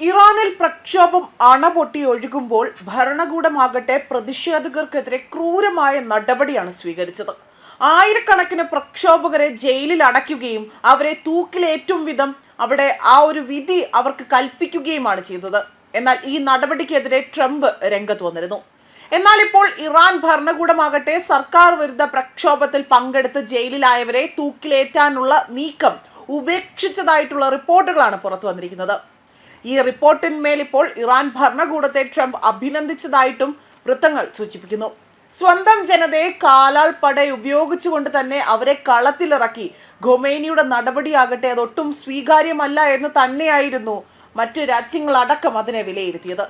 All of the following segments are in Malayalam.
ഇറാനിൽ പ്രക്ഷോഭം അണപൊട്ടി ഒഴുകുമ്പോൾ ഭരണകൂടമാകട്ടെ പ്രതിഷേധകർക്കെതിരെ ക്രൂരമായ നടപടിയാണ് സ്വീകരിച്ചത്. ആയിരക്കണക്കിന് പ്രക്ഷോഭകരെ ജയിലിൽ അടയ്ക്കുകയും അവരെ തൂക്കിലേറ്റും വിധം അവിടെ ആ ഒരു വിധി അവർക്ക് കൽപ്പിക്കുകയുമാണ് ചെയ്തത്. എന്നാൽ ഈ നടപടിക്കെതിരെ ട്രംപ് രംഗത്ത് വന്നിരുന്നു. എന്നാൽ ഇപ്പോൾ ഇറാൻ ഭരണകൂടമാകട്ടെ സർക്കാർ വിരുദ്ധ പ്രക്ഷോഭത്തിൽ പങ്കെടുത്ത് ജയിലിലായവരെ തൂക്കിലേറ്റാനുള്ള നീക്കം ഉപേക്ഷിച്ചതായിട്ടുള്ള റിപ്പോർട്ടുകളാണ് പുറത്തു വന്നിരിക്കുന്നത്. ഈ റിപ്പോർട്ടിന്മേൽ ഇപ്പോൾ ഇറാൻ ഭരണകൂടത്തെ ട്രംപ് അഭിനന്ദിച്ചതായിട്ടും വൃത്തങ്ങൾ സൂചിപ്പിക്കുന്നു. സ്വന്തം ജനതയെ കാലാൾ പട ഉപയോഗിച്ചുകൊണ്ട് തന്നെ അവരെ കളത്തിലിറക്കി ഖൊമേനിയുടെ നടപടിയാകട്ടെ അതൊട്ടും സ്വീകാര്യമല്ല എന്ന് തന്നെയായിരുന്നു മറ്റു രാജ്യങ്ങളടക്കം അതിനെ വിലയിരുത്തിയത്.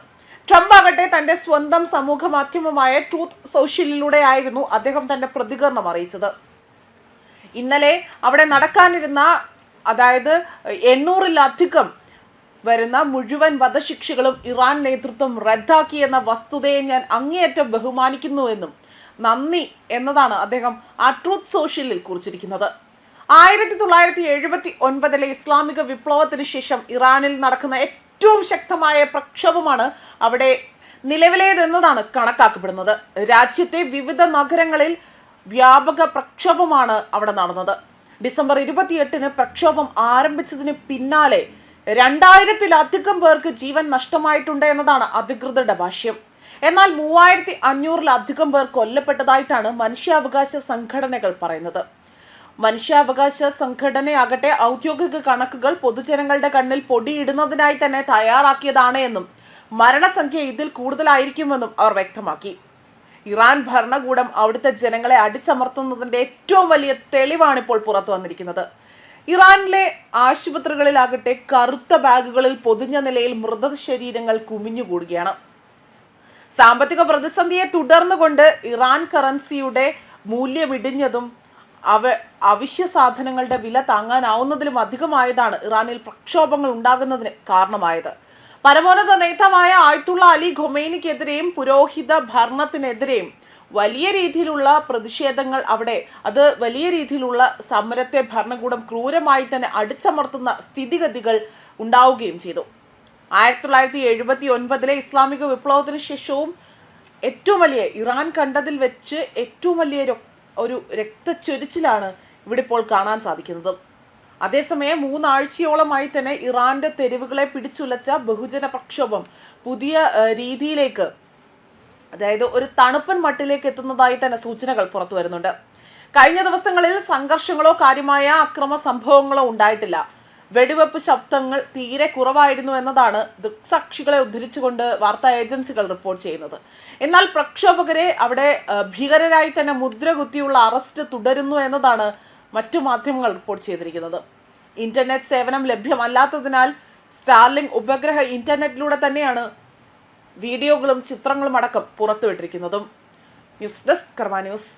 ട്രംപ് ആകട്ടെ തന്റെ സ്വന്തം സമൂഹ മാധ്യമമായ ട്രൂത്ത് സോഷ്യലിലൂടെ ആയിരുന്നു അദ്ദേഹം തന്റെ പ്രതികരണം അറിയിച്ചത്. ഇന്നലെ അവിടെ നടക്കാനിരുന്ന അതായത് 800-ലധികം വരുന്ന മുഴുവൻ വധശിക്ഷകളും ഇറാൻ നേതൃത്വം റദ്ദാക്കിയെന്ന വസ്തുതയെ ഞാൻ അങ്ങേയറ്റം ബഹുമാനിക്കുന്നുവെന്നും നന്ദി എന്നതാണ് അദ്ദേഹം ആ ട്രൂത്ത് സോഷ്യലിൽ കുറിച്ചിരിക്കുന്നത്. 1979 ഇസ്ലാമിക വിപ്ലവത്തിന് ശേഷം ഇറാനിൽ നടക്കുന്ന ഏറ്റവും ശക്തമായ പ്രക്ഷോഭമാണ് അവിടെ നിലവിലേതെന്നതാണ് കണക്കാക്കപ്പെടുന്നത്. രാജ്യത്തെ വിവിധ നഗരങ്ങളിൽ വ്യാപക പ്രക്ഷോഭമാണ് അവിടെ നടന്നത്. ഡിസംബർ 28 പ്രക്ഷോഭം ആരംഭിച്ചതിന് പിന്നാലെ 2000-ലധികം പേർക്ക് ജീവൻ നഷ്ടമായിട്ടുണ്ട് എന്നതാണ് അധികൃതരുടെ ഭാഷ്യം. എന്നാൽ 3500-ലധികം പേർ കൊല്ലപ്പെട്ടതായിട്ടാണ് മനുഷ്യാവകാശ സംഘടനകൾ പറയുന്നത്. മനുഷ്യാവകാശ സംഘടനയാകട്ടെ ഔദ്യോഗിക കണക്കുകൾ പൊതുജനങ്ങളുടെ കണ്ണിൽ പൊടിയിടുന്നതിനായി തന്നെ തയ്യാറാക്കിയതാണ് എന്നും മരണസംഖ്യ ഇതിൽ കൂടുതലായിരിക്കുമെന്നും അവർ വ്യക്തമാക്കി. ഇറാൻ ഭരണകൂടം അവിടുത്തെ ജനങ്ങളെ അടിച്ചമർത്തുന്നതിന്റെ ഏറ്റവും വലിയ തെളിവാണിപ്പോൾ പുറത്തു വന്നിരിക്കുന്നത്. ഇറാനിലെ ആശുപത്രികളിലാകട്ടെ കറുത്ത ബാഗുകളിൽ പൊതിഞ്ഞ നിലയിൽ മൃതശരീരങ്ങൾ കുമിഞ്ഞുകൂടുകയാണ്. സാമ്പത്തിക പ്രതിസന്ധിയെ തുടർന്നുകൊണ്ട് ഇറാൻ കറൻസിയുടെ മൂല്യമിടിഞ്ഞതും അവശ്യ സാധനങ്ങളുടെ വില താങ്ങാനാവുന്നതിലും അധികമായതാണ് ഇറാനിൽ പ്രക്ഷോഭങ്ങൾ ഉണ്ടാകുന്നതിന് കാരണമായത്. പരമോന്നത നേതാവായ ആയത്തുള്ള അലി ഖൊമേനിക്കെതിരെയും പുരോഹിത ഭരണത്തിനെതിരെയും വലിയ രീതിയിലുള്ള പ്രതിഷേധങ്ങൾ അവിടെ അത് വലിയ രീതിയിലുള്ള സമരത്തെ ഭരണകൂടം ക്രൂരമായി തന്നെ അടിച്ചമർത്തുന്ന സ്ഥിതിഗതികൾ ഉണ്ടാവുകയും ചെയ്തു. 1979 ഇസ്ലാമിക വിപ്ലവത്തിന് ശേഷവും ഏറ്റവും വലിയ ഇറാൻ കണ്ടതിൽ വെച്ച് ഏറ്റവും വലിയ ഒരു രക്തച്ചൊരിച്ചിലാണ് ഇവിടെ ഇപ്പോൾ കാണാൻ സാധിക്കുന്നത്. അതേസമയം 3 ആഴ്ചയോളമായി തന്നെ ഇറാന്റെ തെരുവുകളെ പിടിച്ചുലച്ച ബഹുജന പ്രക്ഷോഭം പുതിയ രീതിയിലേക്ക് അതായത് ഒരു തണുപ്പൻ മട്ടിലേക്ക് എത്തുന്നതായി തന്നെ സൂചനകൾ പുറത്തു വരുന്നുണ്ട്. കഴിഞ്ഞ ദിവസങ്ങളിൽ സംഘർഷങ്ങളോ കാര്യമായ അക്രമ സംഭവങ്ങളോ ഉണ്ടായിട്ടില്ല. വെടിവെപ്പ് ശബ്ദങ്ങൾ തീരെ കുറവായിരുന്നു എന്നതാണ് ദൃക്സാക്ഷികളെ ഉദ്ധരിച്ചുകൊണ്ട് വാർത്താ ഏജൻസികൾ റിപ്പോർട്ട് ചെയ്യുന്നത്. എന്നാൽ പ്രക്ഷോഭകരെ അവിടെ ഭീകരരായി തന്നെ മുദ്രകുത്തിയുള്ള അറസ്റ്റ് തുടരുന്നു എന്നതാണ് മറ്റു മാധ്യമങ്ങൾ റിപ്പോർട്ട് ചെയ്തിരിക്കുന്നത്. ഇന്റർനെറ്റ് സേവനം ലഭ്യമല്ലാത്തതിനാൽ സ്റ്റാർലിങ്ക് ഉപഗ്രഹ ഇന്റർനെറ്റിലൂടെ തന്നെയാണ് വീഡിയോകളും ചിത്രങ്ങളും അടക്കം പുറത്തുവിട്ടിരിക്കുന്നതും. ന്യൂസ് ഡെസ്ക് കർമ്മ ന്യൂസ്.